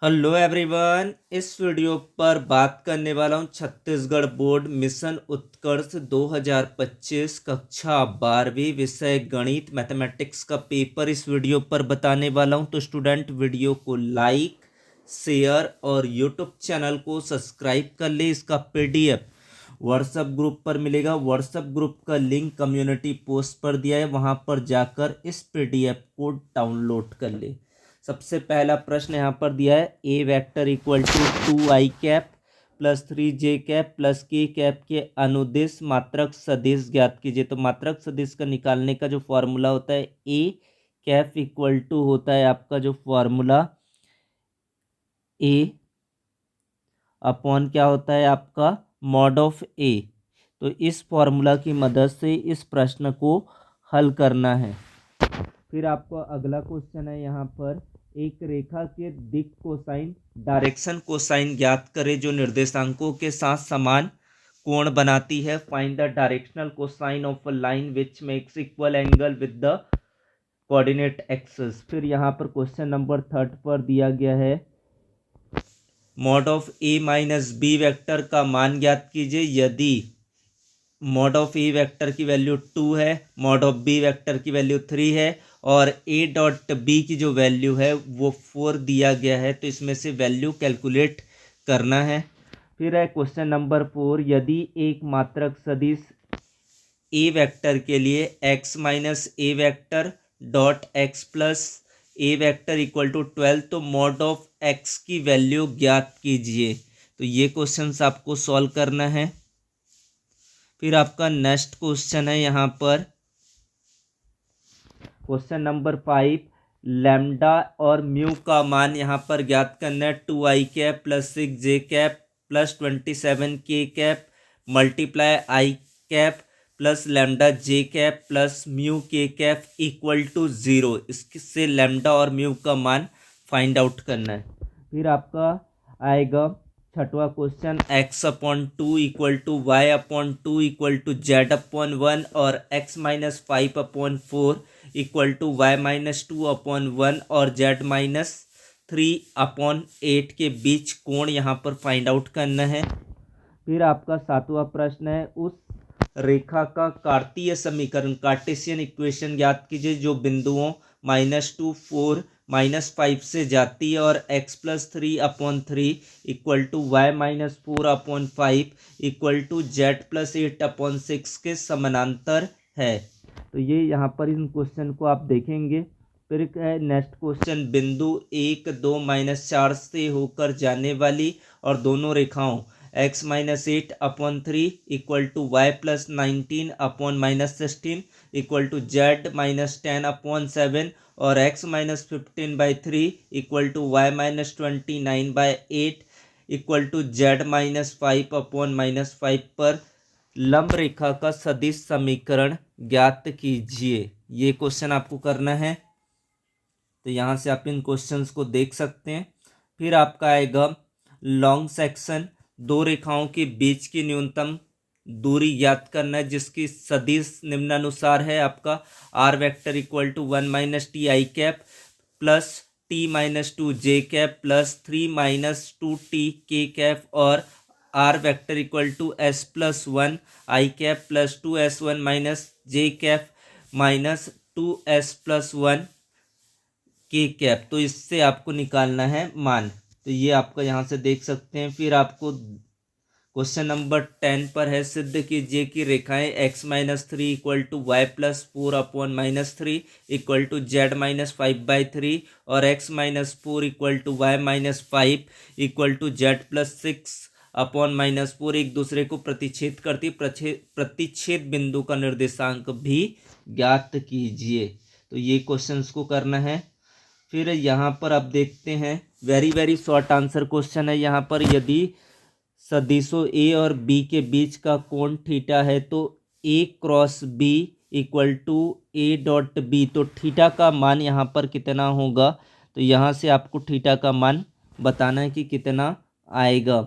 Hello everyone. इस video पर बात करने वाला हूँ छत्तीसगढ़ बोर्ड मिशन उत्कर्ष 2025 कक्षा 12वीं विषय गणित मैथमेटिक्स का पेपर इस वीडियो पर बताने वाला हूँ। तो स्टूडेंट वीडियो को लाइक शेयर और यूट्यूब चैनल को सब्सक्राइब कर ले। इसका पीडीएफ व्हाट्सएप ग्रुप पर मिलेगा। व्हाट्सएप ग्रुप का लिंक कम्युनिटी पोस्ट पर दिया है, वहाँ पर जाकर इस पीडीएफ को डाउनलोड कर ले। सबसे पहला प्रश्न यहाँ पर दिया है a vector equal to 2i cap plus 3j cap plus k cap के अनुदिश मात्रक सदिश ज्ञात कीजिए। तो मात्रक सदिश का निकालने का जो फॉर्मूला होता है ए कैप इक्वल टू होता है आपका जो फॉर्मूला ए अपॉन क्या होता है आपका मॉड ऑफ ए। तो इस फॉर्मूला की मदद से इस प्रश्न को हल करना है। फिर आपको अगला क्वेश्चन है यहाँ पर एक रेखा के दिक कोसाइन डायरेक्शन कोसाइन ज्ञात करें जो निर्देशांकों के साथ समान कोण बनाती है। Find the directional cosine of a line which makes equal angle with the coordinate axis. फिर यहाँ पर क्वेश्चन नंबर 3 पर दिया गया है mod of A minus B vector का मान ज्ञात कीजिए। यदि मॉड ऑफ ए वेक्टर की वैल्यू 2 है, मॉड ऑफ बी वेक्टर की वैल्यू 3 है और ए डॉट बी की जो वैल्यू है वो 4 दिया गया है, तो इसमें से वैल्यू कैलकुलेट करना है। फिर है क्वेश्चन नंबर 4 यदि एक मात्रक सदिश ए वेक्टर के लिए X minus A vector dot X plus A vector equal to 12 तो मॉड ऑफ एक्स की वैल्यू ज्ञात कीजिए। तो ये क्वेश्चंस आपको सॉल्व करना है। फिर आपका नेक्स्ट क्वेश्चन है यहाँ पर क्वेश्चन नंबर 5 लैम्डा और म्यू का मान यहाँ पर ज्ञात करना है। 2i cap plus 6j cap plus 27k cap multiply i cap plus lambda j cap plus mu k cap equal to 0। इससे लैम्डा और म्यू का मान फाइंड आउट करना है। फिर आपका आएगा छठवां question X upon 2 equal to Y upon 2 equal to Z upon 1 और X minus 5 upon 4 equal to Y minus 2 upon 1 और जेड माइनस 3 अपॉन 8 के बीच कोण यहाँ पर फाइंड आउट करना है। फिर आपका 7वां प्रश्न है उस रेखा का कार्तीय समीकरण कार्टेशियन इक्वेशन ज्ञात कीजिए जो बिंदुओं -2 4 -5 से जाती है और x plus 3 upon 3 equal to Y minus 4 upon 5 equal to Z plus 8 upon 6 के समानांतर है। तो ये यहाँ पर इन क्वेश्चन को आप देखेंगे। फिर है नेक्स्ट क्वेश्चन बिंदु 1 2 -4 से होकर जाने वाली और दोनों रेखाओं x minus 8 upon 3 equal to y plus 19 upon minus 16 equal to z minus 10 upon 7 और x minus 15/3 equal to Y minus 29/8 equal to z minus 5 upon minus 5 पर लंब रेखा का सदिश समीकरण ज्ञात कीजिए। ये क्वेश्चन आपको करना है। तो यहाँ से आप इन क्वेश्चंस को देख सकते हैं। फिर आपका आएगा लॉन्ग सेक्शन दो रेखाओं के बीच की न्यूनतम दूरी ज्ञात करना है जिसकी सदिश निम्नानुसार है आपका r vector equal to 1 minus t i cap plus t minus 2j cap plus 3 minus 2t k cap और r vector equal to s plus 1i cap plus 2s1 minus j cap minus 2s+1 k cap. तो इससे आपको निकालना है मान। तो ये आपका यहाँ से देख सकते हैं। फिर आपको क्वेश्चन नंबर 10 पर है सिद्ध कीजिए कि रेखाएं x minus 3 equal to y plus 4 upon minus 3 equal to z minus 5/3 और x minus 4 equal to Y minus 5 equal to Z plus 6 upon minus 4 एक दूसरे को प्रतिच्छेद करती। प्रतिच्छेद बिंदु का निर्देशांक भी ज्ञात कीजिए। तो ये क्वेश्चंस को करना है। फिर यहाँ पर आप देखते हैं वेरी शॉर्ट आंसर क्वेश्चन है। यहाँ पर यदि सदिशों ए और बी के बीच का कोण थीटा है तो a cross b equal to a dot b, तो थीटा का मान यहाँ पर कितना होगा। तो यहाँ से आपको थीटा का मान बताना है कि कितना आएगा।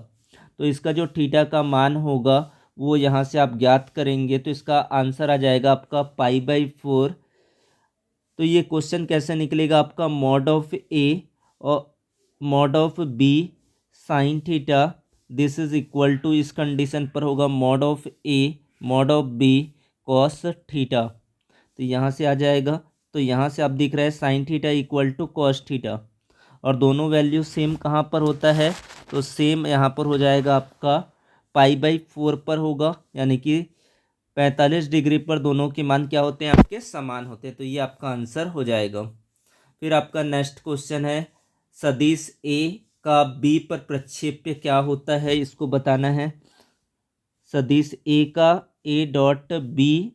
तो इसका जो थीटा का मान होगा वो यहाँ से आप ज्ञात करेंगे तो इसका आंसर आ जाएगा आपका π/4। तो ये क्वेश्चन कैसे निकलेगा आपका मॉड ऑफ ए और mod of b sine theta this is equal to, इस कंडीशन पर होगा mod of a mod of b cos theta. तो यहाँ से आ जाएगा, तो यहाँ से आप दिख रहा है sine theta equal to cos theta, और दोनों वैल्यू सेम कहाँ पर होता है, तो सेम यहाँ पर हो जाएगा आपका π/4 पर होगा, यानी कि 45 डिग्री पर दोनों के मान क्या होते हैं, आपके समान होते हैं। तो ये आपका आंसर हो जाएगा। फिर आपका नेक्स्ट क्वेश्चन है, सदिश ए का बी पर प्रक्षेप्य क्या होता है, इसको बताना है। सदिश ए का ए डॉट बी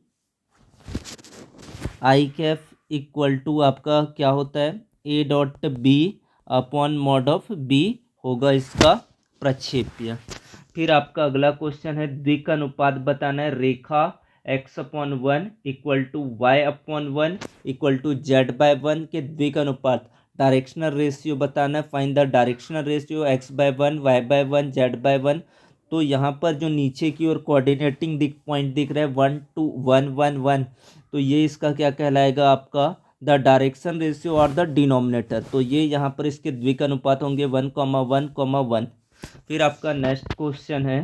आई कैफ इक्वल टू आपका क्या होता है, a dot b upon mod of b होगा इसका प्रक्षेप्य। फिर आपका अगला क्वेश्चन है, द्विक अनुपात बताना है। रेखा x/1 equal to y/1 equal to z/1 के द्विक अनुपात डायरेक्शनल रेशियो बताना है। Find the directional ratio x/1 y/1 z/1। तो यहाँ पर जो नीचे की ओर कोऑर्डिनेटिंग पॉइंट दिख रहा है 1 2 1 1 1, तो ये इसका क्या कहलाएगा, आपका द डायरेक्शन रेशियो और द डिनोमिनेटर। तो ये यहाँ पर इसके द्विक अनुपात होंगे 1,1,1। फिर आपका नेक्स्ट क्वेश्चन है,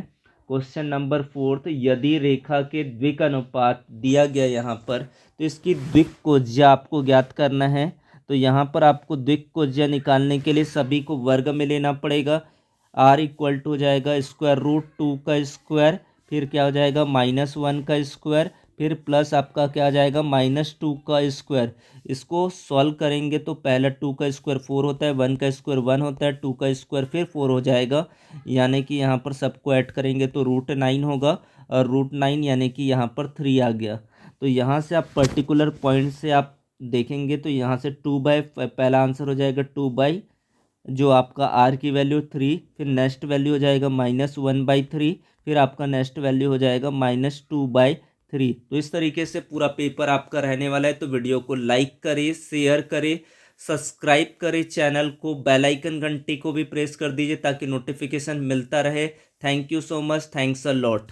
क्वेश्चन नंबर 4। यदि रेखा के द्विक अनुपात दिया गया यहाँ पर, तो इसकी द्विक कोज्या आपको ज्ञात करना है। तो यहाँ पर आपको द्विक कोज्या निकालने के लिए सभी को वर्ग में लेना पड़ेगा। r इक्वल टू हो जाएगा √2 का स्क्वायर, फिर क्या हो जाएगा -1 का स्क्वायर, फिर प्लस आपका क्या आ जाएगा -2 का स्क्वायर। इसको सॉल्व करेंगे तो पहला 2 का स्क्वायर 4 होता है, 1 का स्क्वायर 1 होता है, 2 का स्क्वायर फिर 4 हो जाएगा, यानी कि यहाँ पर सबको ऐड करेंगे तो √9 होगा, और √9 यानी कि यहाँ पर 3 आ गया। तो यहाँ से आप पर्टिकुलर पॉइंट से आप देखेंगे तो यहाँ से पहला आंसर हो जाएगा 2 जो आपका आर की वैल्यू 3, फिर नेक्स्ट वैल्यू हो जाएगा -1/3, फिर आपका नेक्स्ट वैल्यू हो जाएगा -2/3। तो इस तरीके से पूरा पेपर आपका रहने वाला है। तो वीडियो को लाइक करें, शेयर करें, सब्सक्राइब करें चैनल को, बेल आइकन घंटी को भी प्रेस कर दीजिए ताकि नोटिफिकेशन मिलता रहे। Thank you so much, thanks a lot.